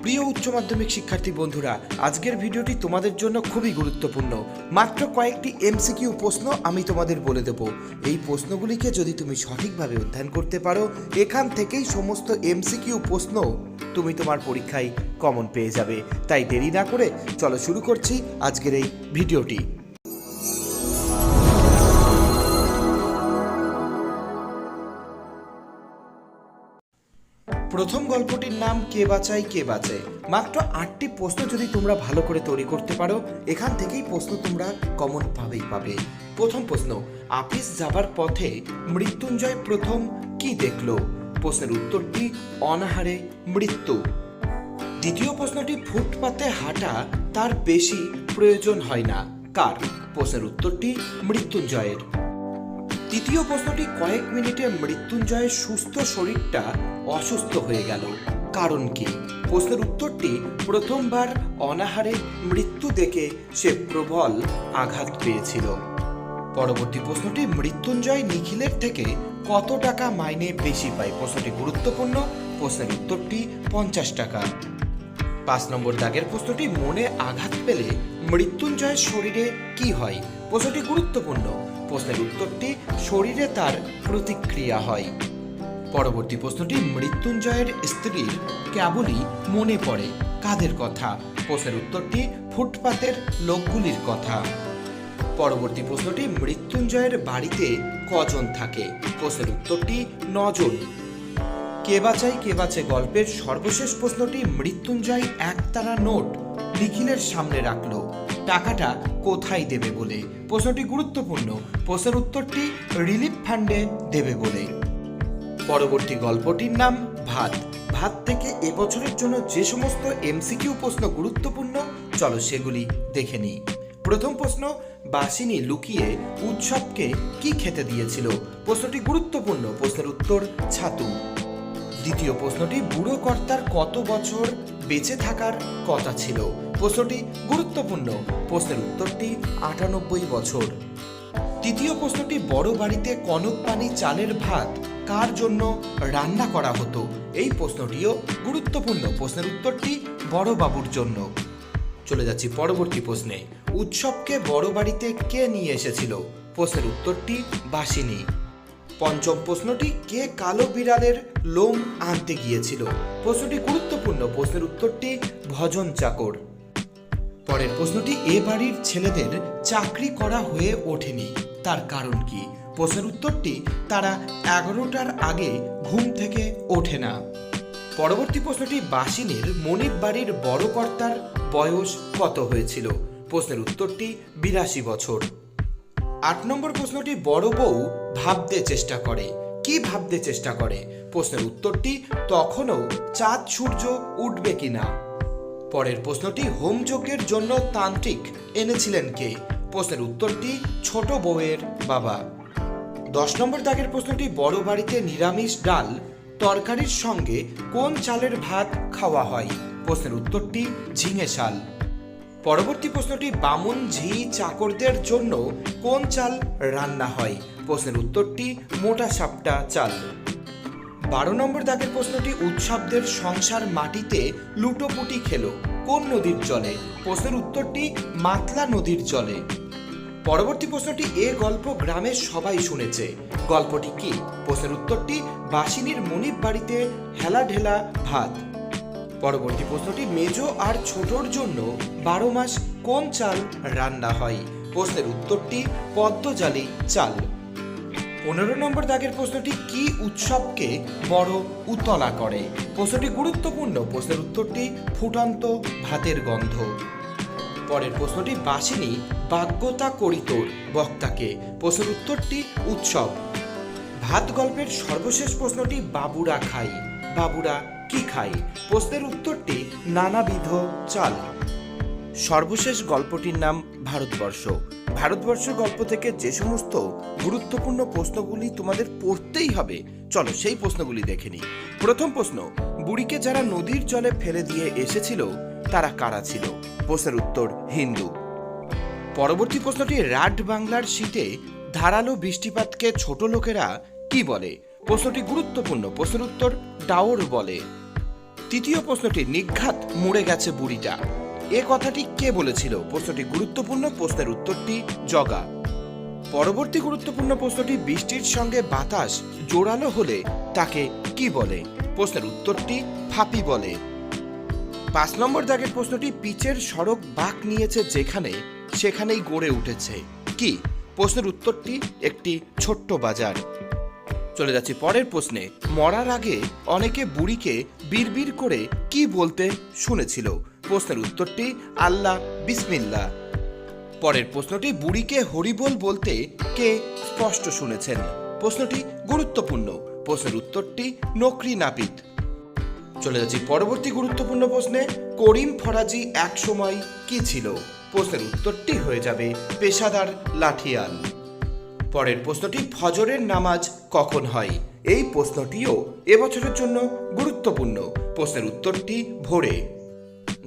প্রিয় উচ্চ মাধ্যমিক শিক্ষার্থী বন্ধুরা, আজকের ভিডিওটি তোমাদের জন্য খুবই গুরুত্বপূর্ণ। মাত্র কয়েকটি এমসিকিউ প্রশ্ন আমি তোমাদের বলে দেব। এই প্রশ্নগুলিকে যদি তুমি সঠিকভাবে অধ্যয়ন করতে পারো, এখান থেকেই সমস্ত এমসিকিউ প্রশ্ন তুমি তোমার পরীক্ষায় কমন পেয়ে যাবে। তাই দেরি না করে চলো শুরু করছি আজকের এই ভিডিওটি। প্রথম গল্পটির নাম কে বাঁচায় কে বাঁচে। মাত্র 8টি প্রশ্ন যদি তোমরা ভালো করে তৈরি করতে পারো, এখান থেকেই প্রশ্ন তোমরা কমন পাবে। প্রথম প্রশ্ন, আপিস যাবার পথে মৃত্যুঞ্জয় প্রথম কি দেখলো? প্রশ্নের উত্তরটি অনাহারে মৃত্যু। দ্বিতীয় প্রশ্নটি, ফুটপাতে হাঁটা তার বেশি প্রয়োজন হয় না, কার? প্রশ্নের উত্তরটি মৃত্যুঞ্জয়ের। তৃতীয় প্রশ্নটি, কয়েক মিনিটে মৃত্যুঞ্জয়ের সুস্থ শরীরটা অসুস্থ হয়ে গেল, কারণ কি? প্রশ্নের উত্তরটি প্রথমবার অনাহারে মৃত্যু দেখে সে প্রবল আঘাত পেয়েছিল। পরবর্তী প্রশ্নটি, মৃত্যুঞ্জয় নিখিলের থেকে কত টাকা মাইনে বেশি পায়? প্রশ্নটি গুরুত্বপূর্ণ। প্রশ্নের উত্তরটি 50 টাকা। 5 নম্বর দাগের প্রশ্নটি, মনে আঘাত পেলে মৃত্যুঞ্জয়ের শরীরে কি হয়? প্রশ্নটি গুরুত্বপূর্ণ। প্রশ্নের উত্তরটি শরীরে তার প্রতিক্রিয়া হয়। পরবর্তী প্রশ্নটি, মৃত্যুঞ্জয়ের স্ত্রীর কেবলই মনে পড়ে কাদের কথা? প্রশ্নের উত্তরটি ফুটপাতের লোকগুলির কথা। পরবর্তী প্রশ্নটি, মৃত্যুঞ্জয়ের বাড়িতে কজন থাকে? প্রশ্নের উত্তরটি 9 জন। কে বাঁচায় কে বাঁচে গল্পের সর্বশেষ প্রশ্নটি, মৃত্যুঞ্জয় একতারা নোট নিখিলের সামনে রাখলো, টাকাটা কোথায় দেবে বলে? প্রশ্নটি গুরুত্বপূর্ণ। প্রশ্নের উত্তরটি রিলিফ ফান্ডে দেবে বলে। পরবর্তী গল্পটির নাম ভাত। ভাত থেকে এবছরের জন্য যে সমস্ত এমসিকিউ প্রশ্ন গুরুত্বপূর্ণ, চলো সেগুলি দেখে নিই। প্রথম প্রশ্ন, বাসিনী লুকিয়ে উৎসবকে কি খেতে দিয়েছিল? প্রশ্নটি গুরুত্বপূর্ণ। প্রশ্নের উত্তর ছাতু। দ্বিতীয় প্রশ্নটি, বুড়ো কর্তার কত বছর বেঁচে থাকার কথা ছিল? প্রশ্নটি গুরুত্বপূর্ণ। প্রশ্নের উত্তরটি 98 বছর। তৃতীয় প্রশ্নটি, বড় বাড়িতে কনক পানি চালের ভাত কার জন্য রান্না করা হতো? এই প্রশ্নটিও গুরুত্বপূর্ণ। প্রশ্নের উত্তরটি বড় বাবুর জন্য। চলে যাচ্ছি পরবর্তী প্রশ্নে, উৎসবকে বড় বাড়িতে কে নিয়ে এসেছিল? প্রশ্নের উত্তরটি বাসিনী। পঞ্চম প্রশ্নটি, কে কালো বিড়ালের লোম আনতে গিয়েছিল? প্রশ্নটি গুরুত্বপূর্ণ। প্রশ্নের উত্তরটি ভজন চাকর। পরের প্রশ্নটি, এ বাড়ির ছেলেদের চাকরি করা হয়ে ওঠেনি, তার কারণ কি? প্রশ্নের উত্তরটি তারা 11টার আগে ঘুম থেকে ওঠে না। পরবর্তী প্রশ্নটি, বাসিনীর মনির বাড়ির বড় কর্তার বয়স কত হয়েছিল? প্রশ্নের উত্তরটি 82 বছর। 8 নম্বর প্রশ্নটি, বড় বউ ভাবতে চেষ্টা করে, কি ভাবতে চেষ্টা করে? প্রশ্নের উত্তরটি তখনও চাঁদ সূর্য উঠবে কিনা। পরের প্রশ্নটি, হোমযজ্ঞের জন্য তান্ত্রিক এনেছিলেন কে? প্রশ্নের উত্তরটি ছোট বউয়ের বাবা। 10 নম্বর দাগের প্রশ্নটি, বড় বাড়িতে নিরামিষ ডাল তরকারির সঙ্গে কোন চালের ভাত খাওয়া হয়? প্রশ্নের উত্তরটি ঝিঙে শাল। পরবর্তী প্রশ্নটি, বামুন ঝি চাকরদের জন্য কোন চাল রান্না হয়? প্রশ্নের উত্তরটি মোটা সাপটা চাল। 12 নম্বর দাগের প্রশ্নটি, উৎসবদের সংসার মাটিতে লুটোপুটি খেলো কোন নদীর জলে? প্রশ্নের উত্তরটি মাতলা নদীর জলে। পরবর্তী প্রশ্নটি, এ গল্প গ্রামের সবাই শুনেছে, গল্পটি কি? প্রশ্নের উত্তরটি বাসিনীর মনিব বাড়িতে হেলা ঢেলা ভাত। পরবর্তী প্রশ্নটি, মেজো আর ছোটর জন্য 12 মাস কোন চাল রান্না হয়? প্রশ্নের উত্তরটি পদ্মজালি চাল। 15 নম্বর দাগের প্রশ্নটি, কি উৎসবকে বড় উতলা করে? প্রশ্নটি গুরুত্বপূর্ণ। প্রশ্নের উত্তরটি ফুটন্ত ভাতের গন্ধ। পরের প্রশ্নটি, বাসিনী বাগ্যতা করিতোর বক্তাকে? প্রশ্নের উত্তরটি উৎসব। ভাত গল্পের সর্বশেষ প্রশ্নটি, বাবুরা খাই, বাবুরা কি খাই? প্রশ্নের উত্তরটি নানাবিধ চাল। সর্বশেষ গল্পটির নাম ভারতবর্ষ। ভারতবর্ষ গল্প থেকে যে সমস্ত গুরুত্বপূর্ণ প্রশ্নগুলি তোমাদের পড়তেই হবে, চলো সেই প্রশ্নগুলি দেখে নিই। প্রথম প্রশ্ন, বুড়িকে যারা নদীর জলে ফেলে দিয়ে এসেছিল তারা কারা ছিল? প্রশ্নের উত্তর হিন্দু। পরবর্তী প্রশ্নটি, রাট বাংলার শীতে ধারালো বৃষ্টিপাতকে ছোট লোকেরা কি বলে? প্রশ্নটি গুরুত্বপূর্ণ। প্রশ্নের উত্তর ডাওর বলে। তৃতীয় প্রশ্নটি নিঘাত মরে গেছে বুড়িটা, এ কথাটি কে বলেছিল? প্রশ্নটি গুরুত্বপূর্ণ, প্রশ্নের উত্তরটি জগা। পরবর্তী গুরুত্বপূর্ণ প্রশ্নটি বৃষ্টির সঙ্গে বাতাস জোরালো হলে তাকে কি বলে? প্রশ্নের উত্তরটি ফাঁপি বলে। 5 নম্বর দাগের প্রশ্নটি পিচের সড়ক বাঁক নিয়েছে যেখানে সেখানেই গড়ে উঠেছে কি? প্রশ্নের উত্তরটি একটি ছোট্ট বাজার। চলে যাচ্ছি পরের প্রশ্নে। মরার আগে অনেকে বুড়িকে বিড়বিড় করে কি বলতে শুনেছিল? প্রশ্নের উত্তরটি আল্লাহ বিসমিল্লাহ। পরের প্রশ্নটি বুড়িকে হরিবোল বলতে কে স্পষ্ট শুনেছেন? প্রশ্নটি গুরুত্বপূর্ণ, প্রশ্নের উত্তরটি নকরি নাপিত। চলে যাচ্ছি পরবর্তী গুরুত্বপূর্ণ প্রশ্নে। করিম ফরাজি এক সময় কি ছিল? প্রশ্নের উত্তরটি হয়ে যাবে পেশাদার লাঠিয়াল। পরের প্রশ্নটি ফজরের নামাজ কখন হয়? এই প্রশ্নটিও এবছরের জন্য গুরুত্বপূর্ণ, প্রশ্নের উত্তরটি ভোরে।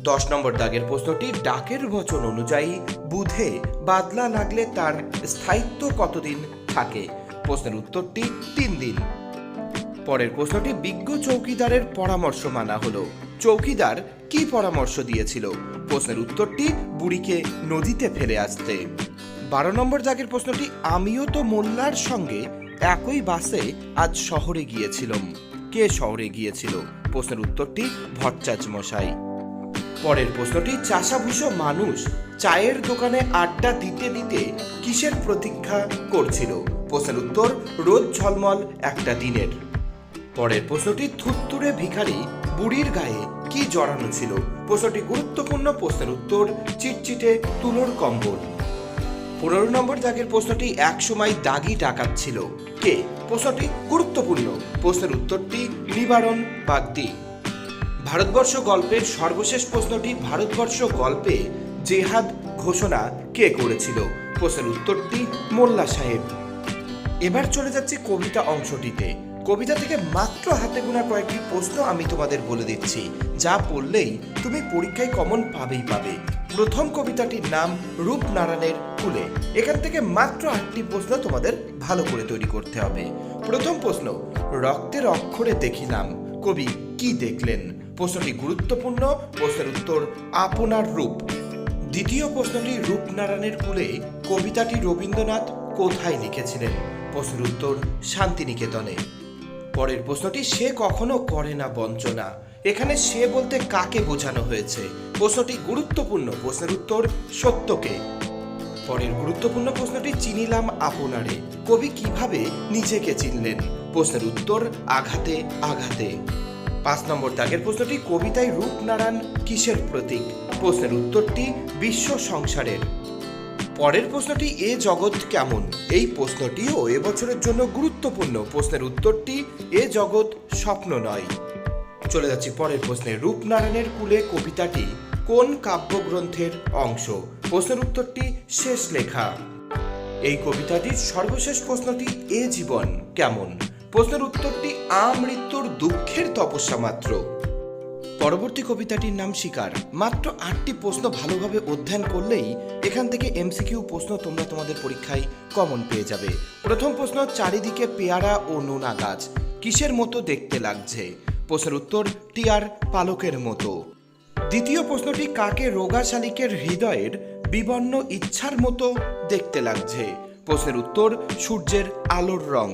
10 নম্বর দাগের প্রশ্নটি ডাকের বচন অনুযায়ী বুধে বাদলা লাগলে তার স্থায়িত্ব কতদিন থাকে? প্রশ্নের উত্তরটি 3 দিন। পরের প্রশ্নটি বিজ্ঞ চৌকিদারের পরামর্শ মানা হলো, চৌকিদার কি পরামর্শ দিয়েছিল? প্রশ্নের উত্তরটি বুড়িকে নদীতে ফেলে আসতে। 12 নম্বর দাগের প্রশ্নটি আমিও তো মোল্লার সঙ্গে একই বাসে আজ শহরে গিয়েছিলাম, কে শহরে গিয়েছিল? প্রশ্নের উত্তরটি ভট্টাচার্য মশাই। পরের প্রশ্নটি চাষাভুষো মানুষ চায়ের দোকানে আড্ডা দিতে দিতে কিসের প্রতীক্ষা করছিল? প্রশ্নের উত্তর রোদ ঝলমল একটা দিনের। পরের প্রশ্নটি থুত্তুরে ভিখারি বুড়ির গায়ে কি জড়ানো ছিল? প্রশ্নটি গুরুত্বপূর্ণ, প্রশ্নের উত্তর চিটচিটে তুলোর কম্বল। 15 নম্বর দাগের প্রশ্নটি এক সময় দাগি ডাকাত ছিল, কে? প্রশ্নটি গুরুত্বপূর্ণ, প্রশ্নের উত্তরটি নিবারণ বাগদি। ভারতবর্ষ গল্পের সর্বশেষ প্রশ্নটি ভারতবর্ষ গল্পে জেহাদ ঘোষণা কে করেছিল? প্রশ্নের উত্তরটি মোল্লা সাহেব। এবার চলে যাচ্ছি কবিতা অংশটিতে। কবিতা থেকে মাত্র হাতে গোনা কয়েকটি প্রশ্ন আমি তোমাদের বলে দিচ্ছি, যা পড়লেই তুমি পরীক্ষায় কমন পাবেই পাবে। প্রথম কবিতাটির নাম রূপনারায়ণের কুলে। এখান থেকে মাত্র 8টি প্রশ্ন তোমাদের ভালো করে তৈরি করতে হবে। প্রথম প্রশ্ন, রক্তের অক্ষরে দেখিলাম, কবি কি দেখলেন? প্রশ্নটি গুরুত্বপূর্ণ, প্রশ্নের উত্তর আপনার রূপ। দ্বিতীয় প্রশ্নটি রূপনারায়ণের কুলে কবিতাটি রবীন্দ্রনাথ কোথায় লিখেছিলেন? প্রশ্নের উত্তর শান্তিনিকেতনে। পরের প্রশ্নটি সে কখনো করে না বঞ্চনা, এখানে সে বলতে কাকে বোঝানো হয়েছে? প্রশ্নটি গুরুত্বপূর্ণ, প্রশ্নের উত্তর সত্যকে। পরের গুরুত্বপূর্ণ প্রশ্নটি চিনিলাম আপনারে, কবি কিভাবে নিজেকে চিনলেন? প্রশ্নের উত্তর আঘাতে আঘাতে। 5 নম্বর দাগের প্রশ্নটি কবিতায় রূপনারায়ণ কিসের প্রতীক? প্রশ্নের উত্তরটি বিশ্ব সংসারের। পরের প্রশ্নটি এ জগৎ কেমন? এই প্রশ্নটিও এবছরের জন্য গুরুত্বপূর্ণ, প্রশ্নের উত্তরটি এ জগৎ স্বপ্ন নয়। চলে যাচ্ছি পরের প্রশ্নে। রূপনারায়ণের কুলে কবিতাটি কোন কাব্যগ্রন্থের অংশ? প্রশ্নের উত্তরটি শেষ লেখা। এই কবিতাটির সর্বশেষ প্রশ্নটি এ জীবন কেমন? প্রশ্নের উত্তরটি আমৃত্যুর দুঃখের তপস্যা মাত্র। পরবর্তী কবিতাটির নাম শিকার। মাত্র 8টি প্রশ্ন ভালোভাবে অধ্যয়ন করলেই এখান থেকে এমসিকিউ প্রশ্ন তোমরা তোমাদের পরীক্ষায় কমন পেয়ে যাবে। প্রথম প্রশ্ন, চারিদিকে পেয়ারা ও নোনা গাছ, কিসের মতো দেখতে লাগছে? প্রশ্নের উত্তর টিয়ার পালকের মতো। দ্বিতীয় প্রশ্নটি কাকে রোগা শালিকের হৃদয়ের বিবর্ণ ইচ্ছার মতো দেখতে লাগছে? প্রশ্নের উত্তর সূর্যের আলোর রং।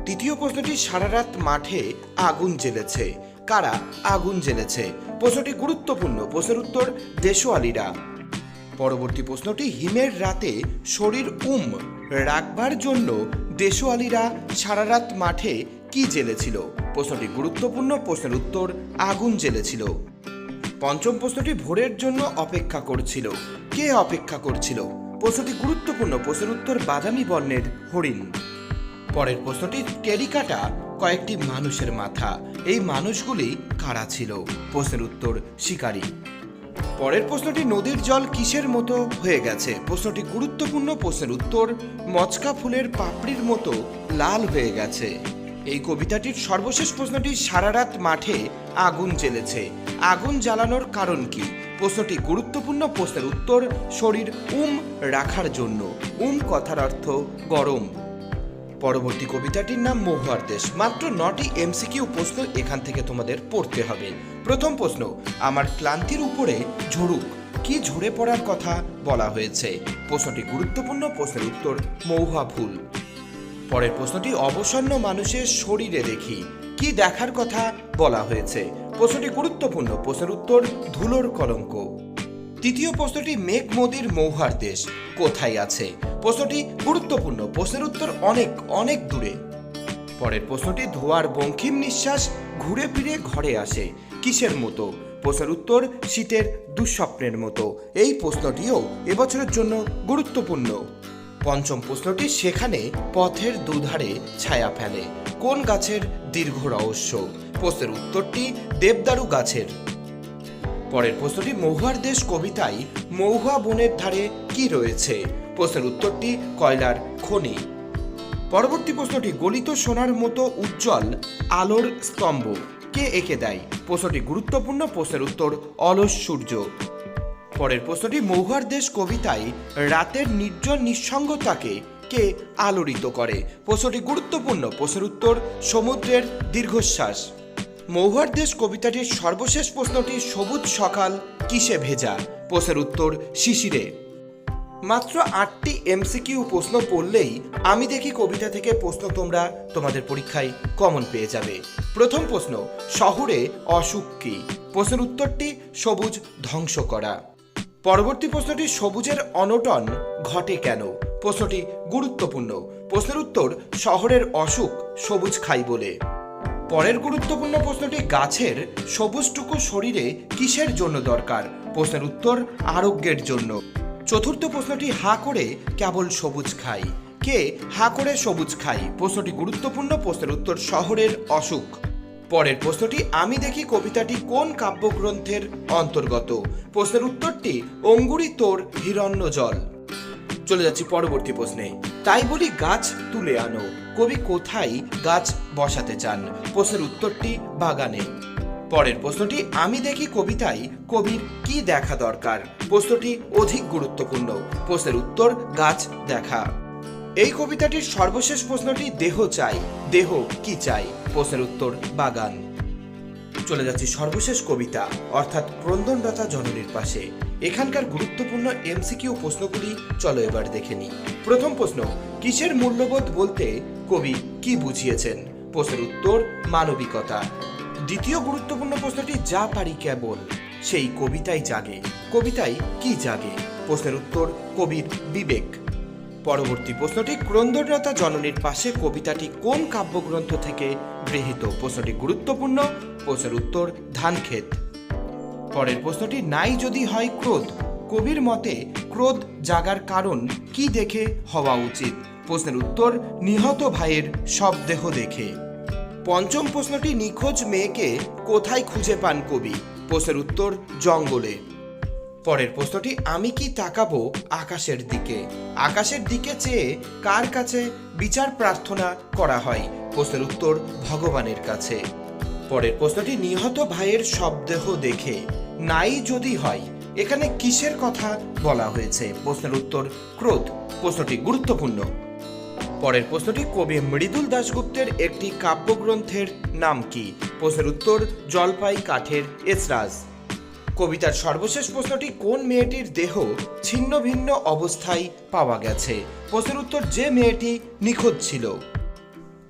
তৃতীয় প্রশ্নটি সারা রাত মাঠে আগুন জ্বেলেছে, কারা আগুন জ্বেলেছে? প্রশ্নটি গুরুত্বপূর্ণ, প্রশ্নের উত্তর দেশওয়ালিরা। পরবর্তী প্রশ্নটি হিমের রাতে শরীর রাখবার জন্য দেশওয়ালিরা সারা রাত মাঠে কি জ্বেলেছিল? প্রশ্নটি গুরুত্বপূর্ণ, প্রশ্নের উত্তর আগুন জ্বেলেছিল। পঞ্চম প্রশ্নটি ভোরের জন্য অপেক্ষা করছিল, কে অপেক্ষা করছিল? প্রশ্নটি গুরুত্বপূর্ণ, প্রশ্নের উত্তর বাদামি বর্ণের হরিণ। পরের প্রশ্নটি টেরিকাটা কয়েকটি মানুষের মাথা, এই মানুষগুলি কারা ছিল? প্রশ্নের উত্তর শিকারী। পরের প্রশ্নটি নদীর জল কিসের মতো হয়ে গেছে? প্রশ্নটি গুরুত্বপূর্ণ, প্রশ্নের উত্তর মচকা ফুলের পাপড়ির মতো লাল হয়ে গেছে। এই কবিতাটির সর্বশেষ প্রশ্নটি সারা রাত মাঠে আগুন জ্বেলেছে, আগুন জ্বালানোর কারণ কি? প্রশ্নটি গুরুত্বপূর্ণ, প্রশ্নের উত্তর শরীর রাখার জন্য। কথার অর্থ গরম। পরবর্তী কবিতাটির নাম মহুয়ার দেশ। মাত্র 9টি এমসিকিউ প্রশ্ন এখান থেকে তোমাদের পড়তে হবে। প্রথম প্রশ্ন, আমার ক্লান্তির উপরে ঝরুক, কি ঝরে পড়ার কথা বলা হয়েছে? প্রশ্নটি গুরুত্বপূর্ণ, প্রশ্নের উত্তর মহুয়া ফুল। পরের প্রশ্নটি, অবসন্ন মানুষের শরীরে দেখি, কি দেখার কথা বলা হয়েছে? প্রশ্নটি গুরুত্বপূর্ণ, প্রশ্নের উত্তর ধুলোর কলঙ্ক। তৃতীয় প্রশ্নটি, মেঘ মোদির মহুয়ার দেশ কোথায় আছে? প্রশ্নটি গুরুত্বপূর্ণ, প্রশ্নের উত্তর অনেক অনেক দূরে। পরের প্রশ্নটি, ধোয়ার বঙ্কিম নিঃশ্বাস ঘুরে ফিরে ঘরে আসে, কিসের মতো? প্রশ্নের উত্তর শীতের দুঃস্বপ্নের মতো। এই প্রশ্নটিও এবছরের জন্য গুরুত্বপূর্ণ। পঞ্চম প্রশ্নটি, সেখানে পথের দুধারে ছায়া ফেলে, কোন গাছের দীর্ঘ রহস্য? প্রশ্নের উত্তরটি দেবদারু গাছের। পরের প্রশ্নটি, মহুয়ার দেশ কবিতায় মহুয়া বনের ধারে কি রয়েছে? প্রশ্নের উত্তরটি কয়লার খনি। পরবর্তী প্রশ্নটি, গলিত সোনার মতো উজ্জ্বল আলোর স্তম্ভ কে এঁকে দেয়? প্রশ্নটি গুরুত্বপূর্ণ, প্রশ্নের উত্তর অলস সূর্য। পরের প্রশ্নটি, মহুয়ার দেশ কবিতায় রাতের নির্জন নিঃসঙ্গতাকে কে আলোড়িত করে? প্রশ্নটি গুরুত্বপূর্ণ, প্রশ্নের উত্তর সমুদ্রের দীর্ঘশ্বাস। মহুয়ার দেশ কবিতাটির সর্বশেষ প্রশ্নটি, সবুজ সকাল কিসে ভেজা? প্রশ্নের উত্তর শিশিরে। মাত্র 8টি এমসিকিউ প্রশ্ন পড়লেই আমি দেখি কবিতা থেকে প্রশ্ন তোমরা তোমাদের পরীক্ষায় কমন পেয়ে যাবে। প্রথম প্রশ্ন, শহরে অসুখ কি? প্রশ্নের উত্তরটি সবুজ ধ্বংস করা। পরবর্তী প্রশ্নটি, সবুজের অনটন ঘটে কেন? প্রশ্নটি গুরুত্বপূর্ণ, প্রশ্নের উত্তর শহরের অসুখ সবুজ খাই বলে। পরের গুরুত্বপূর্ণ প্রশ্নটি, গাছের সবুজটুকু শরীরে কিসের জন্য দরকার? প্রশ্নের উত্তর আরোগ্যের জন্য। চতুর্থ প্রশ্নটি, হা করে কেবল সবুজ খাই, কে হা করে সবুজ খাই? প্রশ্নটি গুরুত্বপূর্ণ, প্রশ্নের উত্তর শহরের অসুখ। পরের প্রশ্নটি, আমি দেখি কবিতাটি কোন কাব্যগ্রন্থের অন্তর্গত? প্রশ্নের উত্তরটি অঙ্গুরি তোর হিরণ্য জল। চলে যাচ্ছি পরবর্তী প্রশ্নে। তাই বলি গাছ তুলে আনো, কবি কোথায় গাছ বসাতে চান? প্রশ্নের উত্তরটি বাগানে। পরের প্রশ্নটি, আমি দেখি কবিতায় কবির কি দেখা দরকার? প্রশ্নটি অধিক গুরুত্বপূর্ণ, প্রশ্নের উত্তর গাছ দেখা। এই কবিতাটির সর্বশেষ প্রশ্নটি, দেহ চাই, দেহ কি চাই? প্রশ্নের উত্তর বাগান। চলে যাচ্ছি সর্বশেষ কবিতা অর্থাৎ ক্রন্দনরতা জননীর পাশে। এখানকার গুরুত্বপূর্ণ এমসিকিউ প্রশ্নগুলি চলো এবার দেখে নিই। প্রথম প্রশ্ন, কিসের মূল্যবোধ বলতে কবি কি বুঝিয়েছেন? প্রশ্নের উত্তর মানবিকতা। দ্বিতীয় গুরুত্বপূর্ণ প্রশ্নটি, যা পারি কেবল সেই কবিতায় জাগে, কবিতায় কি জাগে? প্রশ্নের উত্তর কবির বিবেক। পরবর্তী প্রশ্নটি, ক্রন্দনরতা জননীর পাশে কবিতাটি কোন কাব্যগ্রন্থ থেকে গৃহীত? প্রশ্নটি গুরুত্বপূর্ণ, প্রশ্নের উত্তর ধানক্ষেত। পরের প্রশ্নটি, নাই যদি হয় ক্রোধ, কবির মতে ক্রোধ জাগার কারণ কি দেখে হওয়া উচিত? প্রশ্নের উত্তর নিহত ভাইয়ের শবদেহ দেখে। পঞ্চম প্রশ্নটি, নিখোঁজ মেয়েকে কোথায় খুঁজে পান কবি? প্রশ্নের উত্তর জঙ্গলে। পরের প্রশ্নটি, আমি কি তাকাবো আকাশের দিকে, আকাশের দিকে চেয়ে কার কাছে বিচার প্রার্থনা করা হয়? প্রশ্নের উত্তর ভগবানের কাছে। পরের প্রশ্নটি, নিহত ভাইয়ের শবদেহ দেখে নাই যদি হয়, এখানে কিসের কথা বলা হয়েছে? প্রশ্নের উত্তর ক্রোধ। প্রশ্নটি গুরুত্বপূর্ণ। পরের প্রশ্নটি, কবি মৃদুল দাশগুপ্তের একটি কাব্যগ্রন্থের নাম কি? প্রশ্নের উত্তর জলপাই কাঠের এসরাজ। কবিতার সর্বশেষ প্রশ্নটি, কোন মেয়েটির দেহ ছিন্ন ভিন্ন অবস্থায় পাওয়া গেছে? প্রশ্নের উত্তর যে মেয়েটি নিখোঁজ ছিল।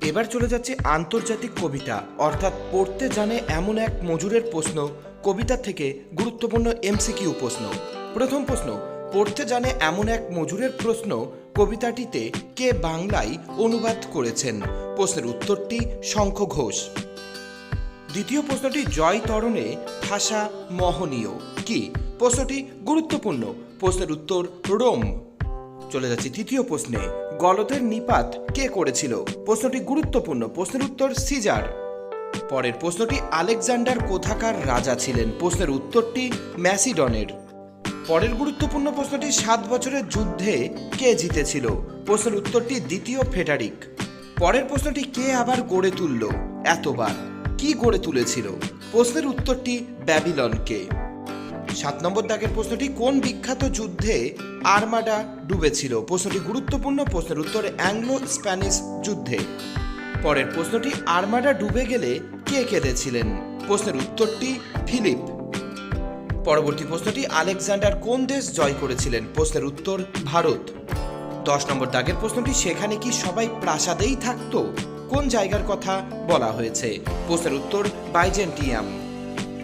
এবার চলে যাচ্ছে আন্তর্জাতিক কবিতা অর্থাৎ পড়তে জানে এমন এক মজুরের প্রশ্ন, কবিতা থেকে গুরুত্বপূর্ণ এমসিকিউ প্রশ্ন। প্রথম প্রশ্ন, পড়তে জানে এমন এক মজুরের প্রশ্ন কবিতাটিতে কে বাংলায় অনুবাদ করেছেন? প্রশ্নের উত্তরটি শঙ্খ ঘোষ। দ্বিতীয় প্রশ্নটি, জয় তরণে ভাষা মোহনীয় কি? প্রশ্নটি গুরুত্বপূর্ণ, প্রশ্নের উত্তর রোম। চলে যাচ্ছি তৃতীয় প্রশ্নে, গলদের নিপাত কে করেছিল? প্রশ্নটি গুরুত্বপূর্ণ, প্রশ্নের উত্তর সিজার। পরের প্রশ্নটি, আলেকজান্ডার কোথাকার রাজা ছিলেন? প্রশ্নের উত্তরটি ম্যাসিডনের। পরের গুরুত্বপূর্ণ প্রশ্নটি, 7 বছরের যুদ্ধে কে জিতেছিল? প্রশ্নের উত্তরটি দ্বিতীয় ফেডারিক। পরের প্রশ্নটি, কে আবার গড়ে তুলল এতবার, কি গড়ে তুলেছিল? প্রশ্নের উত্তরটি ব্যাবিলনকে। 7 নম্বর দাগের প্রশ্নটি, কোন বিখ্যাত যুদ্ধে আর্মাডা ডুবেছিল? প্রশ্নটি গুরুত্বপূর্ণ, প্রশ্নের উত্তর অ্যাংলো স্প্যানিশ যুদ্ধে। পরের প্রশ্নটি, আর্মাডা ডুবে গেলে কে কেঁদেছিলেন? প্রশ্নের উত্তরটি ফিলিপ। পরবর্তী প্রশ্নটি, আলেকজান্ডার কোন দেশ জয় করেছিলেন? প্রশ্নের উত্তর ভারত। 10 নম্বর দাগের প্রশ্নটি, সেখানে কি সবাই প্রাসাদেই থাকতো? কোন জায়গার কথা বলা হয়েছে? প্রশ্নের উত্তর বাইজেন্টিয়াম।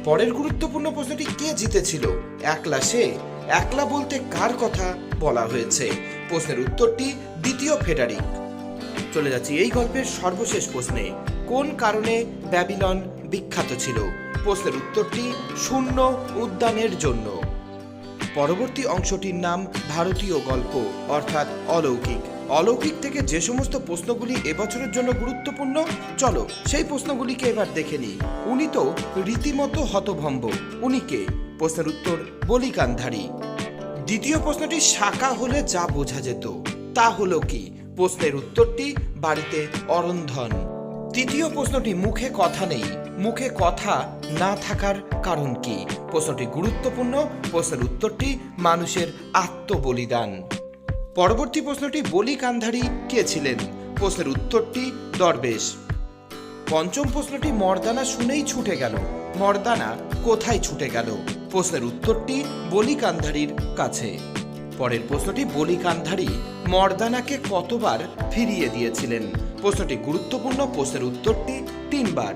পরের গুরুত্বপূর্ণ প্রশ্নটি, কে জিতেছিল? একলা সে? একলা বলতে কার কথা বলা হয়েছে? প্রশ্নের উত্তরটি দ্বিতীয় ফেডারিক। চলে যাচ্ছি এই গল্পের সর্বশেষ প্রশ্নে, কোন কারণে ব্যাবিলন বিখ্যাত ছিল? প্রশ্নের উত্তরটি শূন্য উদ্যানের জন্য। পরবর্তী অংশটির নাম ভারতীয় গল্প অর্থাৎ অলৌকিক। অলৌকিক থেকে যে সমস্ত প্রশ্নগুলি এবছরের জন্য গুরুত্বপূর্ণ, চলো সেই প্রশ্নগুলিকে এবার দেখে নিই। উনি তো রীতিমতো হতভম্ব, উনি কে? প্রশ্নের উত্তর বলি গান্ধারী। দ্বিতীয় প্রশ্নটি, শাখা হলে যা বোঝা যেত তা হলো কি? প্রশ্নের উত্তরটি বাড়িতে অরন্ধন। তৃতীয় প্রশ্নটি, মুখে কথা নেই, মুখে কথা না থাকার কারণ কি? প্রশ্নটি গুরুত্বপূর্ণ, প্রশ্নের উত্তরটি মানুষের আত্মবলিদান। পরবর্তী প্রশ্নটি, বলি গান্ধারী কে ছিলেন? প্রশ্নের উত্তরটি দরবেশ। পঞ্চম প্রশ্নটি, মর্দানা শুনেই ছুটে গেল, মর্দানা কোথায় ছুটে গেল? প্রশ্নের উত্তরটি বলি গান্ধারীর কাছে। পরের প্রশ্নটি, বলি গান্ধারী মর্দানাকে কতবার ফিরিয়ে দিয়েছিলেন? প্রশ্নটি গুরুত্বপূর্ণ, প্রশ্নের উত্তরটি 3 বার।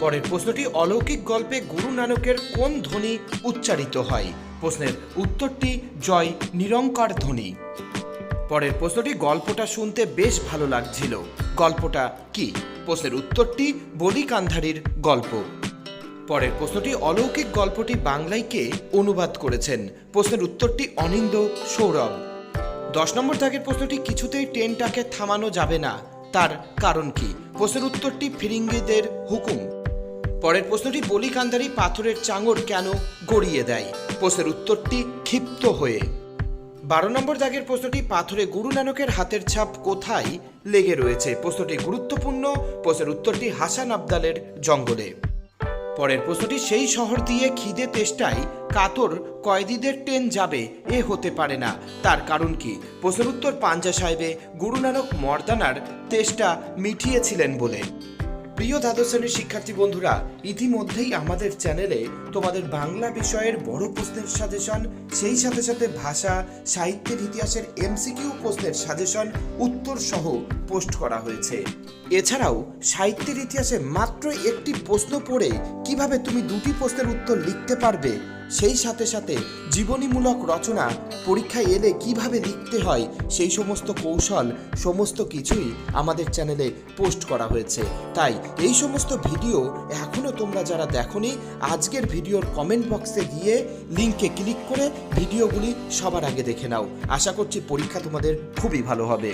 পরের প্রশ্নটি, অলৌকিক গল্পে গুরু নানকের কোন ধ্বনি উচ্চারিত হয়? প্রশ্নের উত্তরটি জয় নিরঙ্কার ধ্বনি। পরের প্রশ্নটি, গল্পটা শুনতে বেশ ভালো লাগছিল, গল্পটা কি? প্রশ্নের উত্তরটি বলি গান্ধারীর গল্প। পরের প্রশ্নটি, অলৌকিক গল্পটি বাংলায় কে অনুবাদ করেছেন? প্রশ্নের উত্তরটি অনিন্দ সৌরভ। 10 নম্বর দাগের প্রশ্নটি, কিছুতেই ট্রেনটাকে থামানো যাবে না, তার কারণ কি? প্রশ্নের উত্তরটি ফিরিঙ্গিদের হুকুম। পরের প্রশ্নটি, বলি গান্ধারী পাথরের চাঙড় কেন গড়িয়ে দেয়? প্রশ্নের উত্তরটি ক্ষিপ্ত হয়ে। 12 নম্বর দাগের প্রশ্নটি, পাথরে গুরু নানকের হাতের ছাপ কোথায় লেগে রয়েছে? প্রশ্নটি গুরুত্বপূর্ণ, প্রশ্নের উত্তরটি হাসান আবদালের জঙ্গলে। পরের প্রশ্নটি, সেই শহর দিয়ে খিদে তেষ্টায় কাতর কয়েদিদের ট্রেন যাবে, এ হতে পারে না, তার কারণ কি? প্রশ্নের উত্তর পাঞ্জা সাহেবে গুরু নানক মর্দানার তেষ্টা মিটিয়েছিলেন বলে। প্রিয় দ্বাদশ শ্রেণীর শিক্ষার্থী বন্ধুরা, ইতিমধ্যেই আমাদের চ্যানেলে তোমাদের বাংলা বিষয়ের বড় প্রশ্নের সাজেশন, সেই সাথে সাথে ভাষা সাহিত্যের ইতিহাসের এমসিকিউ প্রশ্নের সাজেশন উত্তর সহ পোস্ট করা হয়েছে। এছাড়াও সাহিত্যের ইতিহাসে মাত্র একটি প্রশ্ন পড়ে কিভাবে তুমি 2টি প্রশ্নের উত্তর লিখতে পারবে, সেই সাথে সাথে জীবনীমূলক রচনা পরীক্ষায় এলে কিভাবে লিখতে হয়, সেই সমস্ত কৌশল সমস্ত কিছুই আমাদের চ্যানেলে পোস্ট করা হয়েছে। তাই এই সমস্ত ভিডিও এখনও তোমরা যারা দেখোনি, আজকের ভিডিওর কমেন্ট বক্সে গিয়ে লিঙ্কে ক্লিক করে ভিডিওগুলি সবার আগে দেখে নাও। আশা করছি পরীক্ষা তোমাদের খুবই ভালো হবে।